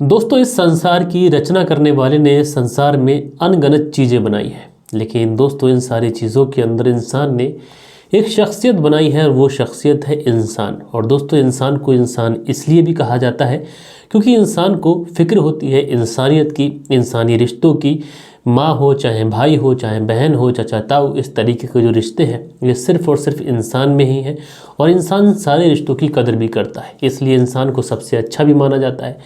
दोस्तों, इस संसार की रचना करने वाले ने संसार में अनगिनत चीज़ें बनाई हैं, लेकिन दोस्तों इन सारी चीज़ों के अंदर इंसान ने एक शख्सियत बनाई है और वो शख्सियत है इंसान। और दोस्तों, इंसान को इंसान इसलिए भी कहा जाता है क्योंकि इंसान को फिक्र होती है इंसानियत की, इंसानी रिश्तों की। माँ हो, चाहे भाई हो, चाहे बहन हो, चाचा ताऊ, इस तरीके के जो रिश्ते हैं ये सिर्फ़ और सिर्फ इंसान में ही हैं। और इंसान सारे रिश्तों की कदर भी करता है, इसलिए इंसान को सबसे अच्छा भी माना जाता है।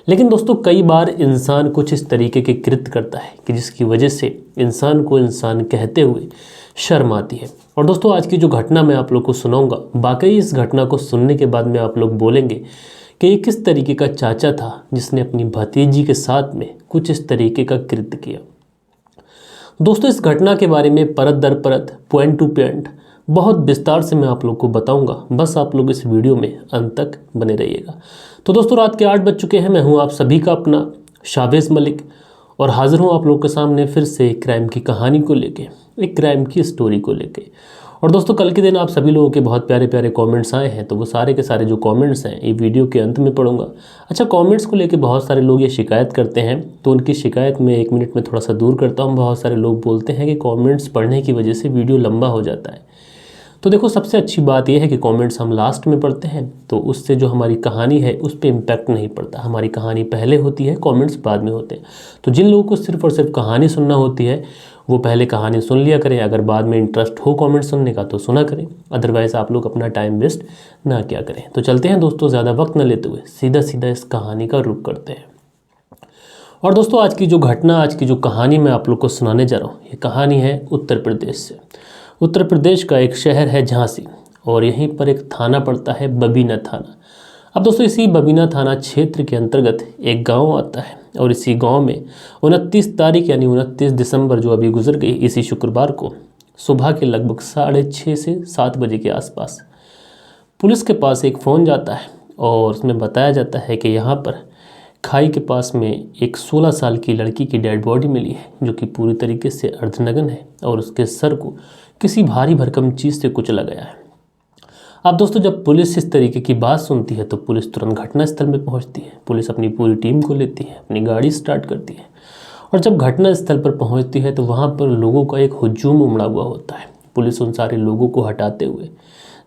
लेकिन दोस्तों, कई बार इंसान कुछ इस तरीके के कृत्य करता है कि जिसकी वजह से इंसान को इंसान कहते हुए शर्म आती है। और दोस्तों, आज की जो घटना मैं आप लोग को सुनाऊंगा, वाकई इस घटना को सुनने के बाद में आप लोग बोलेंगे कि ये किस तरीके का चाचा था जिसने अपनी भतीजी के साथ में कुछ इस तरीके का कृत्य किया। दोस्तों, इस घटना के बारे में परत दर परत, पॉइंट टू पॉइंट बहुत विस्तार से मैं आप लोग को बताऊंगा। बस आप लोग इस वीडियो में अंत तक बने रहिएगा। तो दोस्तों, रात के 8 बज चुके हैं। मैं हूं आप सभी का अपना शावेज़ मलिक और हाजिर हूं आप लोग के सामने फिर से एक क्राइम की कहानी को लेके, एक क्राइम की स्टोरी को लेके। और दोस्तों, कल के दिन आप सभी लोगों के बहुत प्यारे प्यारे कमेंट्स आए हैं, तो वो सारे के सारे जो कमेंट्स हैं ये वीडियो के अंत में पढ़ूंगा। अच्छा, कमेंट्स को लेके बहुत सारे लोग ये शिकायत करते हैं, तो उनकी शिकायत में 1 मिनट में थोड़ा सा दूर करता हूँ। बहुत सारे लोग बोलते हैं कि कमेंट्स पढ़ने की वजह से वीडियो लंबा हो जाता है। तो देखो, सबसे अच्छी बात यह है कि कमेंट्स हम लास्ट में पढ़ते हैं, तो उससे जो हमारी कहानी है उस पर इम्पैक्ट नहीं पड़ता। हमारी कहानी पहले होती है, कमेंट्स बाद में होते हैं। तो जिन लोगों को सिर्फ और सिर्फ कहानी सुनना होती है वो पहले कहानी सुन लिया करें। अगर बाद में इंटरेस्ट हो कमेंट सुनने का तो सुना करें, अदरवाइज़ आप लोग अपना टाइम वेस्ट ना किया करें। तो चलते हैं दोस्तों, ज़्यादा वक्त न लेते हुए सीधा सीधा इस कहानी का रुख करते हैं। और दोस्तों, आज की जो घटना, आज की जो कहानी मैं आप लोग को सुनाने जा रहा हूँ, ये कहानी है उत्तर प्रदेश से। उत्तर प्रदेश का एक शहर है झांसी, और यहीं पर एक थाना पड़ता है, बबीना थाना। अब दोस्तों, इसी बबीना थाना क्षेत्र के अंतर्गत एक गांव आता है, और इसी गांव में 29 तारीख यानी 29 दिसंबर जो अभी गुजर गई, इसी शुक्रवार को सुबह के लगभग 6:30 से 7 बजे के आसपास पुलिस के पास एक फ़ोन जाता है, और उसमें बताया जाता है कि यहाँ पर खाई के पास में एक 16 साल की लड़की की डेड बॉडी मिली है, जो कि पूरी तरीके से अर्धनग्न है और उसके सर को किसी भारी भरकम चीज़ से कुचला गया है। अब दोस्तों, जब पुलिस इस तरीके की बात सुनती है तो पुलिस तुरंत घटनास्थल में पहुंचती है। पुलिस अपनी पूरी टीम को लेती है, अपनी गाड़ी स्टार्ट करती है, और जब घटनास्थल पर पहुंचती है तो वहां पर लोगों का एक हुजूम उमड़ा हुआ होता है। पुलिस उन सारे लोगों को हटाते हुए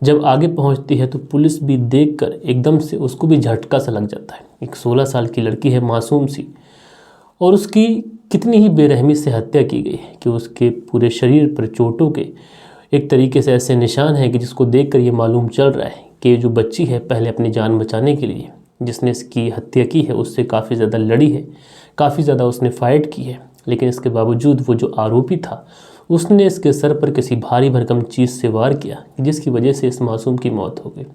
जब आगे पहुंचती है तो पुलिस भी देखकर एकदम से उसको भी झटका सा लग जाता है। एक 16 साल की लड़की है, मासूम सी, और उसकी कितनी ही बेरहमी से हत्या की गई है कि उसके पूरे शरीर पर चोटों के एक तरीके से ऐसे निशान हैं कि जिसको देखकर ये मालूम चल रहा है कि जो बच्ची है पहले अपनी जान बचाने के लिए जिसने इसकी हत्या की है उससे काफ़ी ज़्यादा लड़ी है, काफ़ी ज़्यादा उसने फाइट की है। लेकिन इसके बावजूद वो जो आरोपी था उसने इसके सर पर किसी भारी भरकम चीज़ से वार किया, जिसकी वजह से इस मासूम की मौत हो गई।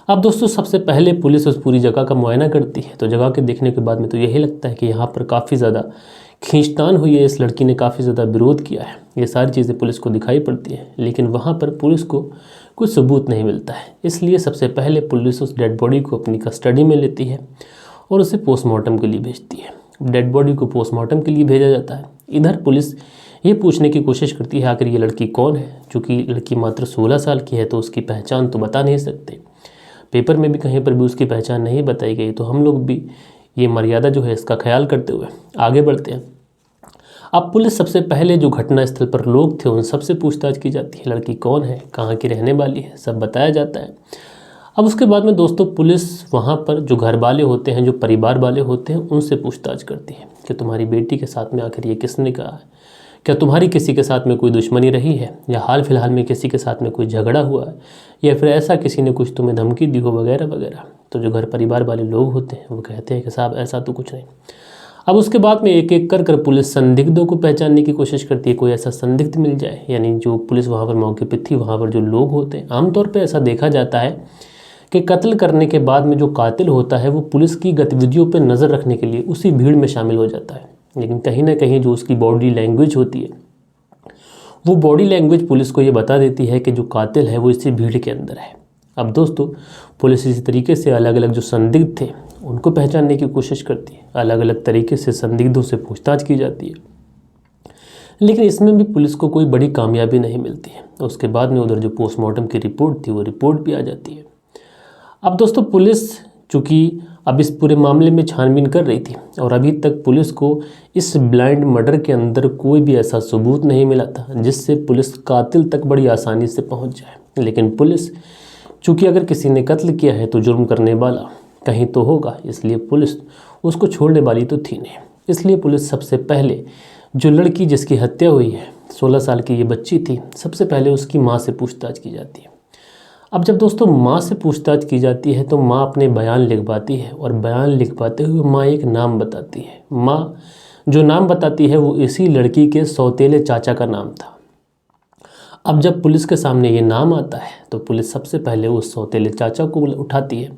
अब दोस्तों, सबसे पहले पुलिस उस पूरी जगह का मुआयना करती है, तो जगह के देखने के बाद में तो यही लगता है कि यहाँ पर काफ़ी ज़्यादा खींचतान हुई है, इस लड़की ने काफ़ी ज़्यादा विरोध किया है। ये सारी चीज़ें पुलिस को दिखाई पड़ती हैं, लेकिन वहाँ पर पुलिस को कुछ सबूत नहीं मिलता है। इसलिए सबसे पहले पुलिस उस डेड बॉडी को अपनी कस्टडी में लेती है और उसे पोस्टमार्टम के लिए भेजती है। डेड बॉडी को पोस्टमार्टम के लिए भेजा जाता है। इधर पुलिस ये पूछने की कोशिश करती है आखिर ये लड़की कौन है। चूँकि लड़की मात्र 16 साल की है तो उसकी पहचान तो बता नहीं सकते, पेपर में भी कहीं पर भी उसकी पहचान नहीं बताई गई, तो हम लोग भी ये मर्यादा जो है इसका ख्याल करते हुए आगे बढ़ते हैं। अब पुलिस सबसे पहले जो घटनास्थल पर लोग थे उन सबसे पूछताछ की जाती है, लड़की कौन है, कहाँ की रहने वाली है, सब बताया जाता है। अब उसके बाद में दोस्तों, पुलिस वहाँ पर जो घर वाले होते हैं, जो परिवार वाले होते हैं, उनसे पूछताछ करती है कि तुम्हारी बेटी के साथ में आखिर ये किसने कहा है, क्या तुम्हारी किसी के साथ में कोई दुश्मनी रही है, या हाल फिलहाल में किसी के साथ में कोई झगड़ा हुआ है, या फिर ऐसा किसी ने कुछ तुम्हें धमकी दी हो वगैरह वगैरह। तो जो घर परिवार वाले लोग होते हैं वो कहते हैं कि साहब ऐसा तो कुछ नहीं। अब उसके बाद में एक एक कर पुलिस संदिग्धों को पहचानने की कोशिश करती है, कोई ऐसा संदिग्ध मिल जाए। यानी जो पुलिस वहाँ पर मौके पर थी, वहाँ पर जो लोग होते हैं, आमतौर पर ऐसा देखा जाता है कि कत्ल करने के बाद में जो कातिल होता है वो पुलिस की गतिविधियों पर नज़र रखने के लिए उसी भीड़ में शामिल हो जाता है। लेकिन कहीं ना कहीं जो उसकी बॉडी लैंग्वेज होती है, वो बॉडी लैंग्वेज पुलिस को ये बता देती है कि जो कातिल है वो इसी भीड़ के अंदर है। अब दोस्तों, पुलिस इसी तरीके से अलग अलग जो संदिग्ध थे उनको पहचानने की कोशिश करती है, अलग अलग तरीके से संदिग्धों से पूछताछ की जाती है, लेकिन इसमें भी पुलिस को कोई बड़ी कामयाबी नहीं मिलती है। उसके बाद में उधर जो पोस्टमार्टम की रिपोर्ट थी वो रिपोर्ट भी आ जाती है। अब दोस्तों, पुलिस चूँकि अब इस पूरे मामले में छानबीन कर रही थी और अभी तक पुलिस को इस ब्लाइंड मर्डर के अंदर कोई भी ऐसा सबूत नहीं मिला था जिससे पुलिस कातिल तक बड़ी आसानी से पहुंच जाए। लेकिन पुलिस, चूँकि अगर किसी ने कत्ल किया है तो जुर्म करने वाला कहीं तो होगा, इसलिए पुलिस उसको छोड़ने वाली तो थी नहीं। इसलिए पुलिस सबसे पहले जो लड़की जिसकी हत्या हुई है, 16 साल की ये बच्ची थी, सबसे पहले उसकी माँ से पूछताछ की जाती है। अब जब दोस्तों माँ से पूछताछ की जाती है तो माँ अपने बयान लिखवाती है और बयान लिखवाते हुए माँ एक नाम बताती है। माँ जो नाम बताती है वो इसी लड़की के सौतेले चाचा का नाम था। अब जब पुलिस के सामने ये नाम आता है तो पुलिस सबसे पहले उस सौतेले चाचा को उठाती है,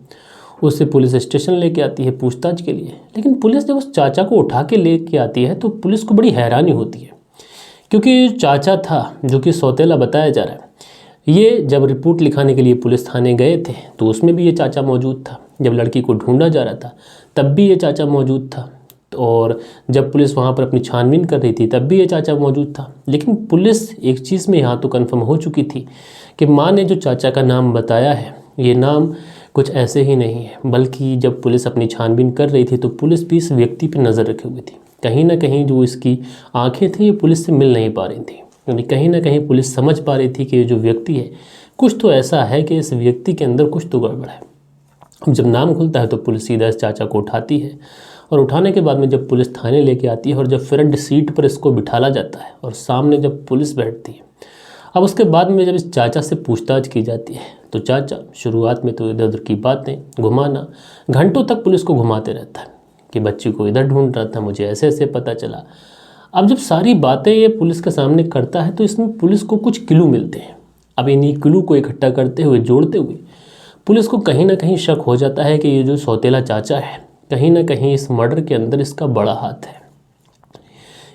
उससे पुलिस स्टेशन लेके आती है पूछताछ के लिए। लेकिन पुलिस जब उस चाचा को उठा के लेके आती है तो पुलिस को बड़ी हैरानी होती है, क्योंकि चाचा था जो कि सौतेला बताया जा रहा है, ये जब रिपोर्ट लिखाने के लिए पुलिस थाने गए थे तो उसमें भी ये चाचा मौजूद था। जब लड़की को ढूंढा जा रहा था तब भी ये चाचा मौजूद था, और जब पुलिस वहाँ पर अपनी छानबीन कर रही थी तब भी ये चाचा मौजूद था। लेकिन पुलिस एक चीज़ में यहाँ तो कन्फर्म हो चुकी थी कि माँ ने जो चाचा का नाम बताया है ये नाम कुछ ऐसे ही नहीं है, बल्कि जब पुलिस अपनी छानबीन कर रही थी तो पुलिस भी इस व्यक्ति पर नज़र रखे हुई थी। कहीं ना कहीं जो इसकी आंखें थी ये पुलिस से मिल नहीं पा रही थी, यानी कहीं ना कहीं पुलिस समझ पा रही थी कि ये जो व्यक्ति है कुछ तो ऐसा है कि इस व्यक्ति के अंदर कुछ तो गड़बड़ है। अब जब नाम खुलता है तो पुलिस सीधा इस चाचा को उठाती है, और उठाने के बाद में जब पुलिस थाने लेके आती है और जब फ्रंट सीट पर इसको बिठाला जाता है और सामने जब पुलिस बैठती है, अब उसके बाद में जब इस चाचा से पूछताछ की जाती है तो चाचा शुरुआत में तो इधर उधर की बातें घुमाना, घंटों तक पुलिस को घुमाते रहता है कि बच्ची को इधर ढूंढ रहा था, मुझे ऐसे ऐसे पता चला। अब जब सारी बातें ये पुलिस के सामने करता है तो इसमें पुलिस को कुछ क्लू मिलते हैं। अब इन्हीं क्लू को इकट्ठा करते हुए, जोड़ते हुए पुलिस को कहीं ना कहीं शक हो जाता है कि ये जो सौतेला चाचा है कहीं ना कहीं इस मर्डर के अंदर इसका बड़ा हाथ है।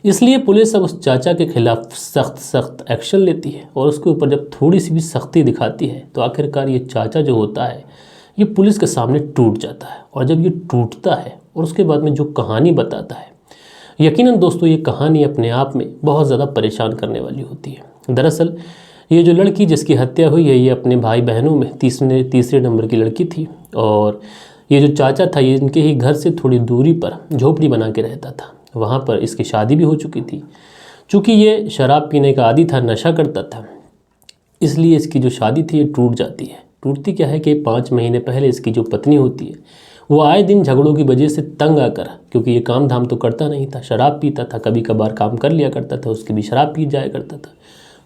इसलिए पुलिस अब उस चाचा के खिलाफ सख्त एक्शन लेती है और उसके ऊपर जब थोड़ी सी भी सख्ती दिखाती है तो आखिरकार ये चाचा जो होता है ये पुलिस के सामने टूट जाता है। और जब ये टूटता है और उसके बाद में जो कहानी बताता है, यकीनन दोस्तों ये कहानी अपने आप में बहुत ज़्यादा परेशान करने वाली होती है। दरअसल ये जो लड़की जिसकी हत्या हुई है ये अपने भाई बहनों में तीसरे नंबर की लड़की थी, और ये जो चाचा था ये इनके ही घर से थोड़ी दूरी पर झोपड़ी बना के रहता था। वहाँ पर इसकी शादी भी हो चुकी थी। चूँकि ये शराब पीने का आदी था, नशा करता था, इसलिए इसकी जो शादी थी ये टूट जाती है। टूटती क्या है कि 5 महीने पहले इसकी जो पत्नी होती है वो आए दिन झगड़ों की वजह से तंग आकर, क्योंकि ये काम धाम तो करता नहीं था, शराब पीता था, कभी कभार काम कर लिया करता था, उसकी भी शराब पी जाया करता था,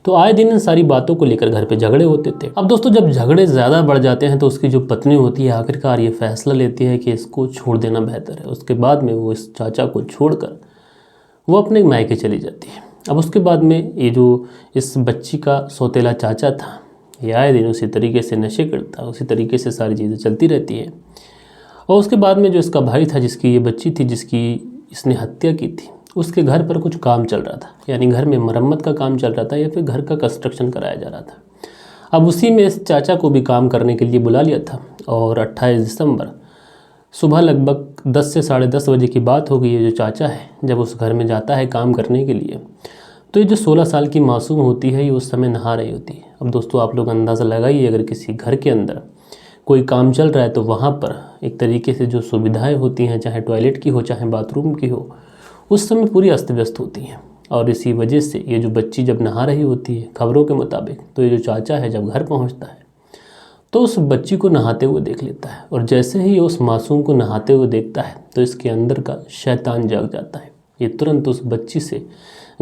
तो आए दिन इन सारी बातों को लेकर घर पे झगड़े होते थे। अब दोस्तों जब झगड़े ज़्यादा बढ़ जाते हैं तो उसकी जो पत्नी होती है आखिरकार ये फैसला लेती है कि इसको छोड़ देना बेहतर है। उसके बाद में वो इस चाचा को छोड़कर वो अपने मायके चली जाती है। अब उसके बाद में ये जो इस बच्ची का सौतेला चाचा था ये आए दिन उसी तरीके से नशे करता, उसी तरीके से सारी चीज़ें चलती रहती है। और उसके बाद में जो इसका भाई था जिसकी ये बच्ची थी, जिसकी इसने हत्या की थी, उसके घर पर कुछ काम चल रहा था, यानी घर में मरम्मत का काम चल रहा था या फिर घर का कंस्ट्रक्शन कराया जा रहा था। अब उसी में इस चाचा को भी काम करने के लिए बुला लिया था, और 28 दिसंबर सुबह लगभग 10 से 10:30 बजे की बात होगी। ये जो चाचा है जब उस घर में जाता है काम करने के लिए तो ये जो 16 साल की मासूम होती है ये उस समय नहा रही होती है। अब दोस्तों आप लोग अंदाज़ा लगाइए, अगर किसी घर के अंदर कोई काम चल रहा है तो वहाँ पर एक तरीके से जो सुविधाएं होती हैं, चाहे टॉयलेट की हो चाहे बाथरूम की हो, उस समय पूरी अस्त व्यस्त होती हैं। और इसी वजह से ये जो बच्ची जब नहा रही होती है खबरों के मुताबिक, तो ये जो चाचा है जब घर पहुँचता है तो उस बच्ची को नहाते हुए देख लेता है, और जैसे ही उस मासूम को नहाते हुए देखता है तो इसके अंदर का शैतान जाग जाता है। ये तुरंत उस बच्ची से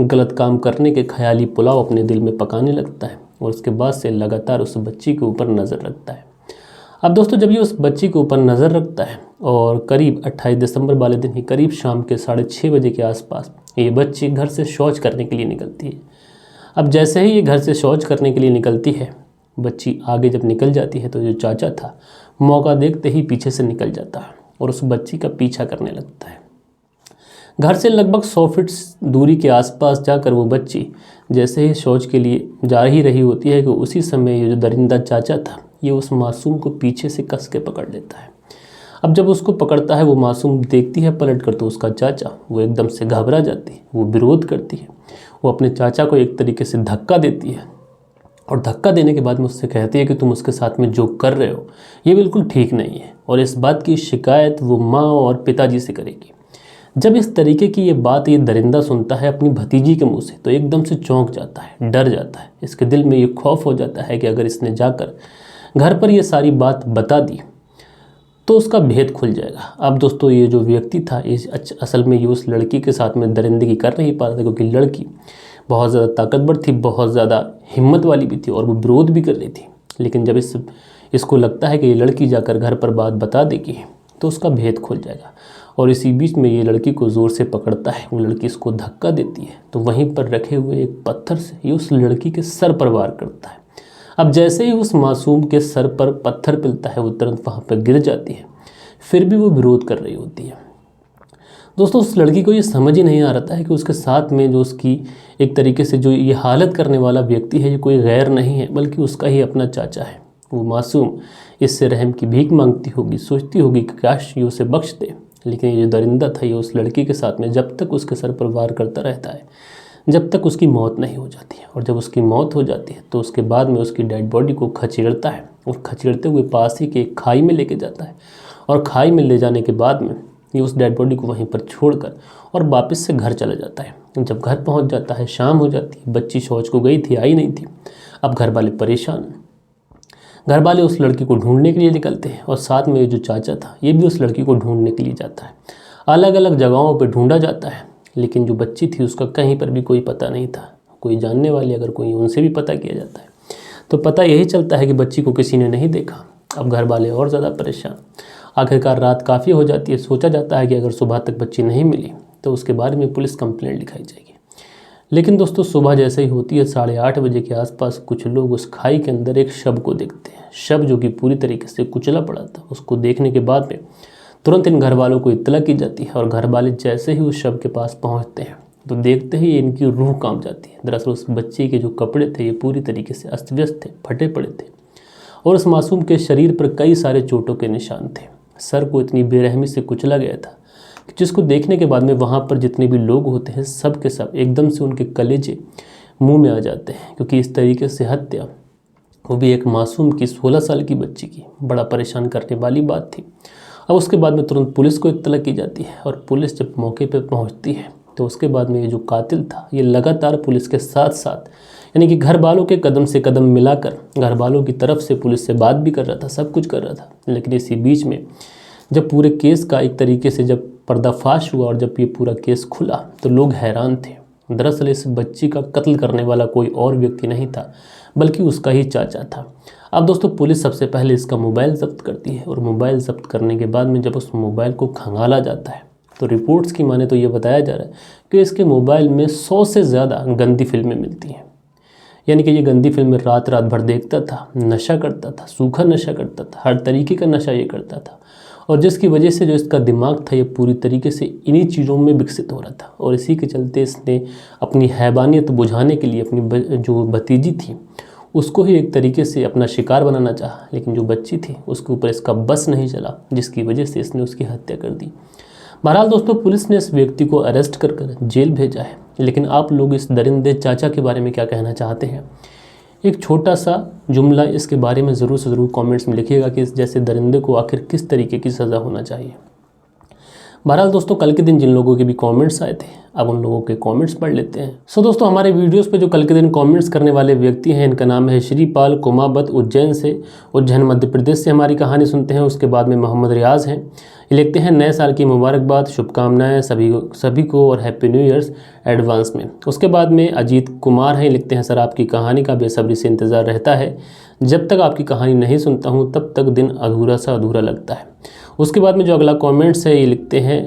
गलत काम करने के ख्याली पुलाव अपने दिल में पकाने लगता है, और उसके बाद से लगातार उस बच्ची के ऊपर नज़र रखता है। अब दोस्तों जब ये उस बच्ची के ऊपर नज़र रखता है और करीब 28 दिसंबर वाले दिन ही करीब शाम के 6:30 बजे के आसपास ये बच्ची घर से शौच करने के लिए निकलती है। अब जैसे ही ये घर से शौच करने के लिए निकलती है, बच्ची आगे जब निकल जाती है तो जो चाचा था मौका देखते ही पीछे से निकल जाता है और उस बच्ची का पीछा करने लगता है। घर से लगभग 100 फीट दूरी के आसपास जाकर वो बच्ची जैसे ही शौच के लिए जा ही रही होती है कि उसी समय ये जो दरिंदा चाचा था ये उस मासूम को पीछे से कस के पकड़ लेता है। अब जब उसको पकड़ता है वो मासूम देखती है पलट कर तो उसका चाचा, वो एकदम से घबरा जाती है, वो विरोध करती है, वो अपने चाचा को एक तरीके से धक्का देती है और धक्का देने के बाद में उससे कहती है कि तुम उसके साथ में जो कर रहे हो ये बिल्कुल ठीक नहीं है, और इस बात की शिकायत वो माँ और पिताजी से करेगी। जब इस तरीके की ये बात ये दरिंदा सुनता है अपनी भतीजी के मुंह से तो एकदम से चौंक जाता है, डर जाता है। इसके दिल में ये खौफ हो जाता है कि अगर इसने जाकर घर पर ये सारी बात बता दी तो उसका भेद खुल जाएगा। अब दोस्तों ये जो व्यक्ति था इस असल में ये उस लड़की के साथ में दरिंदगी कर नहीं पा रहा था, क्योंकि लड़की बहुत ज़्यादा ताकतवर थी, बहुत ज़्यादा हिम्मत वाली भी थी और वो विरोध भी कर रही थी। लेकिन जब इसको लगता है कि ये लड़की जाकर घर पर बात बता देगी तो उसका भेद खुल जाएगा, और इसी बीच में ये लड़की को ज़ोर से पकड़ता है। वो लड़की इसको धक्का देती है तो वहीं पर रखे हुए एक पत्थर से ये उस लड़की के सर पर वार करता है। अब जैसे ही उस मासूम के सर पर पत्थर पिलता है वो तुरंत वहाँ पर गिर जाती है, फिर भी वो विरोध कर रही होती है। दोस्तों उस लड़की को ये समझ ही नहीं आ रहा है कि उसके साथ में जो उसकी एक तरीके से जो ये हालत करने वाला व्यक्ति है ये कोई गैर नहीं है बल्कि उसका ही अपना चाचा है। वो मासूम इससे रहम की भीख मांगती होगी, सोचती होगी कि काश ये उसे बख्श दे, लेकिन ये जो दरिंदा था ये उस लड़की के साथ में जब तक उसके सर पर वार करता रहता है जब तक उसकी मौत नहीं हो जाती है। और जब उसकी मौत हो जाती है तो उसके बाद में उसकी डेड बॉडी को खचेड़ता है और खचेड़ते हुए पास ही के खाई में लेके जाता है, और खाई में ले जाने के बाद में ये उस डेड बॉडी को वहीं पर छोड़कर और वापस से घर चला जाता है। जब घर पहुंच जाता है शाम हो जाती है, बच्ची शौच को गई थी, आई नहीं थी। अब घर वाले परेशान हैं। घर वाले उस लड़की को ढूंढने के लिए निकलते हैं और साथ में ये जो चाचा था ये भी उस लड़की को ढूंढने के लिए जाता है। अलग अलग जगहों पर ढूंढा जाता है, लेकिन जो बच्ची थी उसका कहीं पर भी कोई पता नहीं था। कोई जानने वाले अगर कोई उनसे भी पता किया जाता है तो पता यही चलता है कि बच्ची को किसी ने नहीं देखा। अब घर वाले और ज़्यादा परेशान। आखिरकार रात काफ़ी हो जाती है। सोचा जाता है कि अगर सुबह तक बच्ची नहीं मिली तो उसके बारे में पुलिस कंप्लेंट लिखाई जाएगी। लेकिन दोस्तों सुबह जैसे ही होती है 8:30 बजे के आसपास कुछ लोग उस खाई के अंदर एक शव को देखते हैं। शव जो कि पूरी तरीके से कुचला पड़ा था। उसको देखने के बाद में तुरंत इन घर वालों को इत्तला की जाती है, और घर वाले जैसे ही उस शव के पास पहुंचते हैं तो देखते ही इनकी रूह कांप जाती है। दरअसल उस बच्चे के जो कपड़े थे ये पूरी तरीके से अस्त व्यस्त थे, फटे पड़े थे, और उस मासूम के शरीर पर कई सारे चोटों के निशान थे। सर को इतनी बेरहमी से कुचला गया था कि जिसको देखने के बाद में वहाँ पर जितने भी लोग होते हैं सब के सब एकदम से उनके कलेजे मुंह में आ जाते हैं, क्योंकि इस तरीके से हत्या, वो भी एक मासूम की 16 साल की बच्ची की, बड़ा परेशान करने वाली बात थी। अब उसके बाद में तुरंत पुलिस को इत्तला की जाती है, और पुलिस जब मौके पर पहुँचती है तो उसके बाद में ये जो कातिल था ये लगातार पुलिस के साथ साथ यानी कि घर वालों के कदम से कदम मिलाकर घर वालों की तरफ से पुलिस से बात भी कर रहा था, सब कुछ कर रहा था। लेकिन इसी बीच में जब पूरे केस का एक तरीके से जब पर्दाफाश हुआ और जब ये पूरा केस खुला तो लोग हैरान थे। दरअसल इस बच्ची का कत्ल करने वाला कोई और व्यक्ति नहीं था बल्कि उसका ही चाचा था। अब दोस्तों पुलिस सबसे पहले इसका मोबाइल जब्त करती है, और मोबाइल जब्त करने के बाद में जब उस मोबाइल को खंगाला जाता है तो रिपोर्ट्स की माने तो ये बताया जा रहा है कि इसके मोबाइल में 100 से ज़्यादा गंदी फिल्में मिलती हैं। यानी कि ये गंदी फिल्में रात रात भर देखता था, नशा करता था, सूखा नशा करता था, हर तरीके का नशा ये करता था, और जिसकी वजह से जो इसका दिमाग था ये पूरी तरीके से इन्हीं चीज़ों में विकसित हो रहा था। और इसी के चलते इसने अपनी हैवानियत बुझाने के लिए अपनी जो भतीजी थी उसको ही एक तरीके से अपना शिकार बनाना चाहा, लेकिन जो बच्ची थी उसके ऊपर इसका बस नहीं चला, जिसकी वजह से इसने उसकी हत्या कर दी। बहरहाल दोस्तों पुलिस ने इस व्यक्ति को अरेस्ट कर जेल भेजा है। लेकिन आप लोग इस दरिंदे चाचा के बारे में क्या कहना चाहते हैं? एक छोटा सा जुमला इसके बारे में ज़रूर से ज़रूर कमेंट्स में लिखिएगा कि इस जैसे दरिंदे को आखिर किस तरीके की सज़ा होना चाहिए। बहरहाल दोस्तों कल के दिन जिन लोगों के भी कमेंट्स आए थे अब उन लोगों के कमेंट्स पढ़ लेते हैं। सो दोस्तों हमारे वीडियोस पे जो कल के दिन कमेंट्स करने वाले व्यक्ति हैं इनका नाम है श्रीपाल कुमावत, उज्जैन से, उज्जैन मध्य प्रदेश से हमारी कहानी सुनते हैं। उसके बाद में मोहम्मद रियाज हैं, ये लिखते हैं नए साल की मुबारकबाद, शुभकामनाएं सभी को और हैप्पी न्यू ईयर्स एडवांस में। उसके बाद में अजीत कुमार हैं, लिखते हैं सर आपकी कहानी का बेसब्री से इंतज़ार रहता है, जब तक आपकी कहानी नहीं सुनता हूँ तब तक दिन अधूरा सा अधूरा लगता है। उसके बाद में जो अगला कमेंट्स है ये लिखते हैं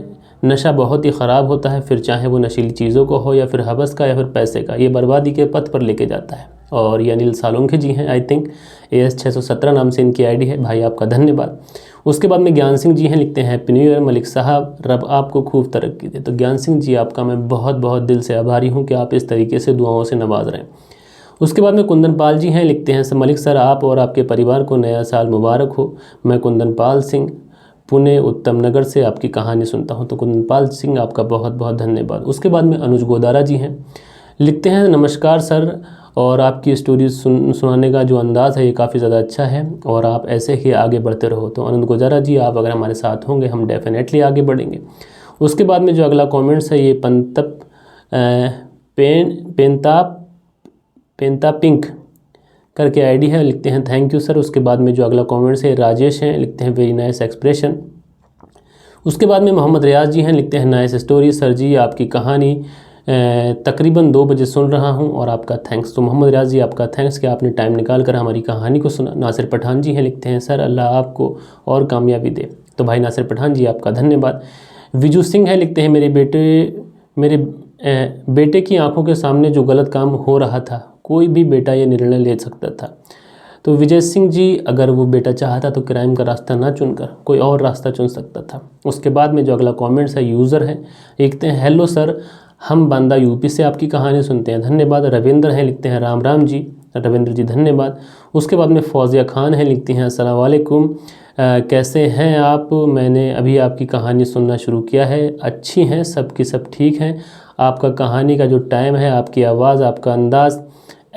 नशा बहुत ही ख़राब होता है, फिर चाहे वो नशीली चीज़ों को हो या फिर हवस का या फिर पैसे का, ये बर्बादी के पथ पर लेके जाता है। और ये अनिल सालोंखे जी हैं, आई थिंक AS 617 नाम से इनकी आईडी है, भाई आपका धन्यवाद। उसके बाद में ज्ञान सिंह जी हैं, लिखते हैं हैप्पी न्यू ईयर मलिक साहब, रब आपको खूब तरक्की दे। तो ज्ञान सिंह जी आपका मैं बहुत बहुत दिल से आभारी हूँ कि आप इस तरीके से दुआओं से नवाज रहे हैं। उसके बाद में कुंदन पाल जी हैं, लिखते हैं मलिक सर आप और आपके परिवार को नया साल मुबारक हो। मैं कुंदन पाल सिंह पुणे उत्तम नगर से आपकी कहानी सुनता हूं। तो कुंदनपाल सिंह आपका बहुत बहुत धन्यवाद। उसके बाद में अनुज गोदारा जी हैं, लिखते हैं नमस्कार सर और आपकी स्टोरी सुनाने का जो अंदाज़ है ये काफ़ी ज़्यादा अच्छा है और आप ऐसे ही आगे बढ़ते रहो। तो आनंद गुजारा जी, आप अगर हमारे साथ होंगे हम डेफिनेटली आगे बढ़ेंगे। उसके बाद में जो अगला कमेंट्स है ये पंतप पेंता पिंक करके आईडी है, लिखते हैं थैंक यू सर। उसके बाद में जो अगला कमेंट्स है राजेश हैं, लिखते हैं वेरी नाइस एक्सप्रेशन। उसके बाद में मोहम्मद रियाज जी हैं, लिखते हैं नाइस स्टोरी सर जी, आपकी कहानी तकरीबन 2 बजे सुन रहा हूं और आपका थैंक्स। तो मोहम्मद रियाज जी आपका थैंक्स कि आपने टाइम निकाल कर हमारी कहानी को सुना। नासिर पठान जी हैं, लिखते हैं सर अल्लाह आपको और कामयाबी दे। तो भाई नासिर पठान जी आपका धन्यवाद। विजू सिंह है, लिखते हैं मेरे बेटे की आंखों के सामने जो गलत काम हो रहा था, कोई भी बेटा ये निर्णय ले सकता था। तो विजय सिंह जी, अगर वो बेटा चाहता तो क्राइम का रास्ता ना चुनकर कोई और रास्ता चुन सकता था। उसके बाद में जो अगला कमेंट्स है यूज़र है, लिखते हैं हेलो सर, हम बांदा यूपी से आपकी कहानी सुनते हैं, धन्यवाद। रविंद्र हैं, लिखते हैं राम राम जी, रविंद्र जी धन्यवाद। उसके बाद में फौजिया खान है, लिखती हैं अस्सलाम वालेकुम, कैसे हैं आप, मैंने अभी आपकी कहानी सुनना शुरू किया है, अच्छी हैं सबकी सब ठीक हैं। आपका कहानी का जो टाइम है, आपकी आवाज़, आपका अंदाज़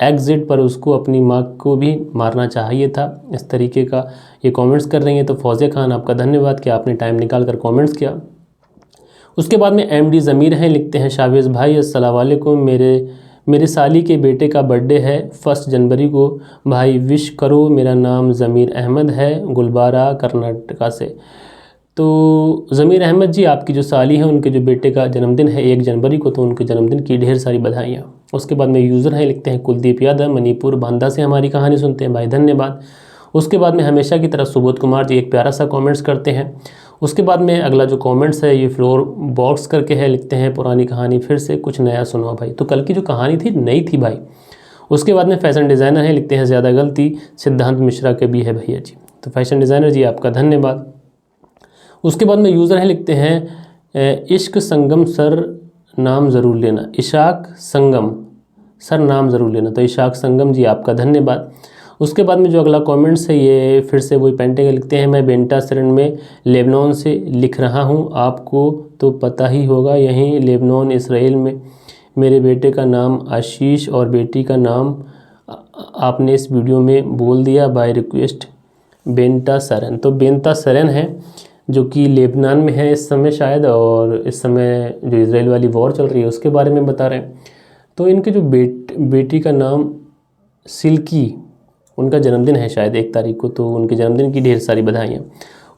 एग्जिट पर उसको अपनी माँ को भी मारना चाहिए था, इस तरीके का ये कमेंट्स कर रही हैं। तो फौजिया खान आपका धन्यवाद कि आपने टाइम निकाल कर कमेंट्स किया। उसके बाद में एमडी ज़मीर हैं, लिखते हैं शावेज़ भाई अस्सलाम वालेकुम, मेरे साली के बेटे का बर्थडे है 1 जनवरी को, भाई विश करो। मेरा नाम ज़मीर अहमद है, गुलबारा कर्नाटका से। तो ज़मीर अहमद जी, आपकी जो साली है उनके जो बेटे का जन्मदिन है 1 जनवरी को, तो उनके जन्मदिन की ढेर सारी बधाइयाँ। उसके बाद में यूज़र हैं, लिखते हैं कुलदीप यादव, मणिपुर बांदा से हमारी कहानी सुनते हैं, भाई धन्यवाद। उसके बाद में हमेशा की तरह सुबोध कुमार जी एक प्यारा सा कमेंट्स करते हैं। उसके बाद में अगला जो कमेंट्स है ये फ्लोर बॉक्स करके है, लिखते हैं पुरानी कहानी फिर से कुछ नया सुनो भाई। तो कल की जो कहानी थी नई थी भाई। उसके बाद में फैशन डिज़ाइनर है, लिखते हैं ज़्यादा गलती सिद्धांत मिश्रा के भी है भैया जी। तो फैशन डिज़ाइनर जी आपका धन्यवाद। उसके बाद में यूज़र है, लिखते हैं इश्क संगम सर नाम ज़रूर लेना, इशाक संगम सर नाम ज़रूर लेना। तो इशाक संगम जी आपका धन्यवाद। उसके बाद में जो अगला कमेंट्स है ये फिर से वही पेंटिंग लिखते हैं, मैं बेंटा शरण में लेबनान से लिख रहा हूँ, आपको तो पता ही होगा यहीं लेबनान इसराइल में मेरे बेटे का नाम आशीष और बेटी का नाम आपने इस वीडियो में बोल दिया, बाय रिक्वेस्ट बेंटा शरण। तो बेंटा शरण है जो कि लेबनान में है इस समय शायद, और इस समय जो इसराइल वाली वॉर चल रही है उसके बारे में बता रहे हैं। तो इनके जो बेटी का नाम सिल्की, उनका जन्मदिन है शायद 1 तारीख को, तो उनके जन्मदिन की ढेर सारी बधाइयाँ।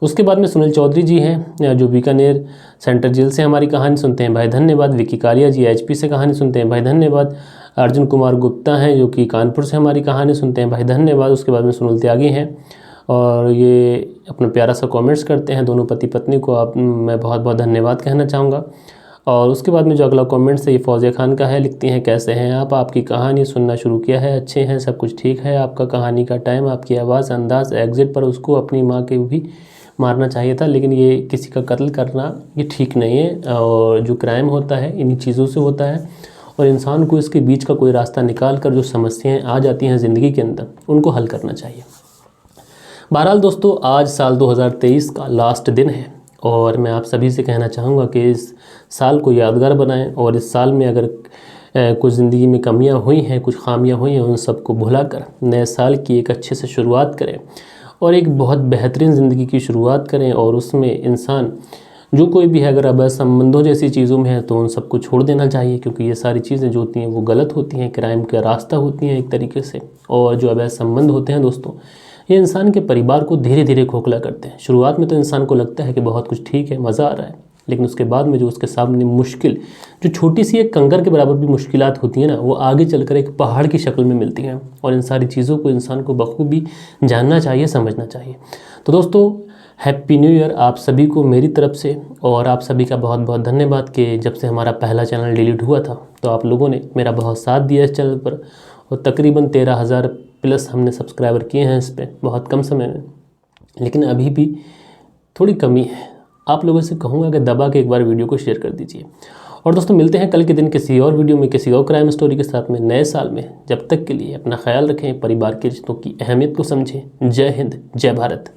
उसके बाद में सुनील चौधरी जी हैं जो बीकानेर सेंट्रल जेल से हमारी कहानी सुनते हैं, भाई धन्यवाद। विकी कालिया जी एचपी से कहानी सुनते हैं, भाई धन्यवाद। अर्जुन कुमार गुप्ता हैं जो कि कानपुर से हमारी कहानी सुनते हैं, भाई धन्यवाद। उसके बाद में सुनील त्यागी हैं और ये अपना प्यारा सा कमेंट्स करते हैं, दोनों पति पत्नी को आप मैं बहुत बहुत धन्यवाद कहना चाहूँगा। और उसके बाद में जो अगला कमेंट्स है ये फौजिया खान का है, लिखती हैं कैसे हैं आप, आपकी कहानी सुनना शुरू किया है, अच्छे हैं सब कुछ ठीक है, आपका कहानी का टाइम, आपकी आवाज़, अंदाज़ एग्जिट पर उसको अपनी माँ के भी मारना चाहिए था, लेकिन ये किसी का कत्ल करना ये ठीक नहीं है। और जो क्राइम होता है इन्हीं चीज़ों से होता है और इंसान को इसके बीच का कोई रास्ता निकाल कर जो समस्याएँ आ जाती हैं ज़िंदगी के अंदर उनको हल करना चाहिए। बहरहाल दोस्तों, आज साल 2023 का लास्ट दिन है और मैं आप सभी से कहना चाहूँगा कि इस साल को यादगार बनाएं और इस साल में अगर कुछ ज़िंदगी में कमियां हुई हैं, कुछ खामियां हुई हैं, उन सबको भुलाकर नए साल की एक अच्छे से शुरुआत करें और एक बहुत बेहतरीन ज़िंदगी की शुरुआत करें। और उसमें इंसान जो कोई भी है अगर अवैध संबंधों जैसी चीज़ों में है तो उन सबको छोड़ देना चाहिए, क्योंकि ये सारी चीज़ें जो होती हैं वो गलत होती हैं, क्राइम का रास्ता होती हैं एक तरीके से। और जो अवैध संबंध होते हैं दोस्तों, ये इंसान के परिवार को धीरे धीरे खोखला करते हैं। शुरुआत में तो इंसान को लगता है कि बहुत कुछ ठीक है, मज़ा आ रहा है, लेकिन उसके बाद में जो उसके सामने मुश्किल, जो छोटी सी एक कंकर के बराबर भी मुश्किलात होती हैं ना, वो आगे चलकर एक पहाड़ की शक्ल में मिलती हैं। और इन सारी चीज़ों को इंसान को बखूबी जानना चाहिए, समझना चाहिए। तो दोस्तों, हैप्पी न्यू ईयर आप सभी को मेरी तरफ से, और आप सभी का बहुत बहुत धन्यवाद कि जब से हमारा पहला चैनल डिलीट हुआ था तो आप लोगों ने मेरा बहुत साथ दिया इस चैनल पर, और तकरीबन 13,000 प्लस हमने सब्सक्राइबर किए हैं इस पर बहुत कम समय में। लेकिन अभी भी थोड़ी कमी है, आप लोगों से कहूँगा कि दबा के एक बार वीडियो को शेयर कर दीजिए। और दोस्तों, मिलते हैं कल के दिन किसी और वीडियो में, किसी और क्राइम स्टोरी के साथ में नए साल में। जब तक के लिए अपना ख्याल रखें, परिवार के रिश्तों की अहमियत को समझें। जय हिंद, जय भारत।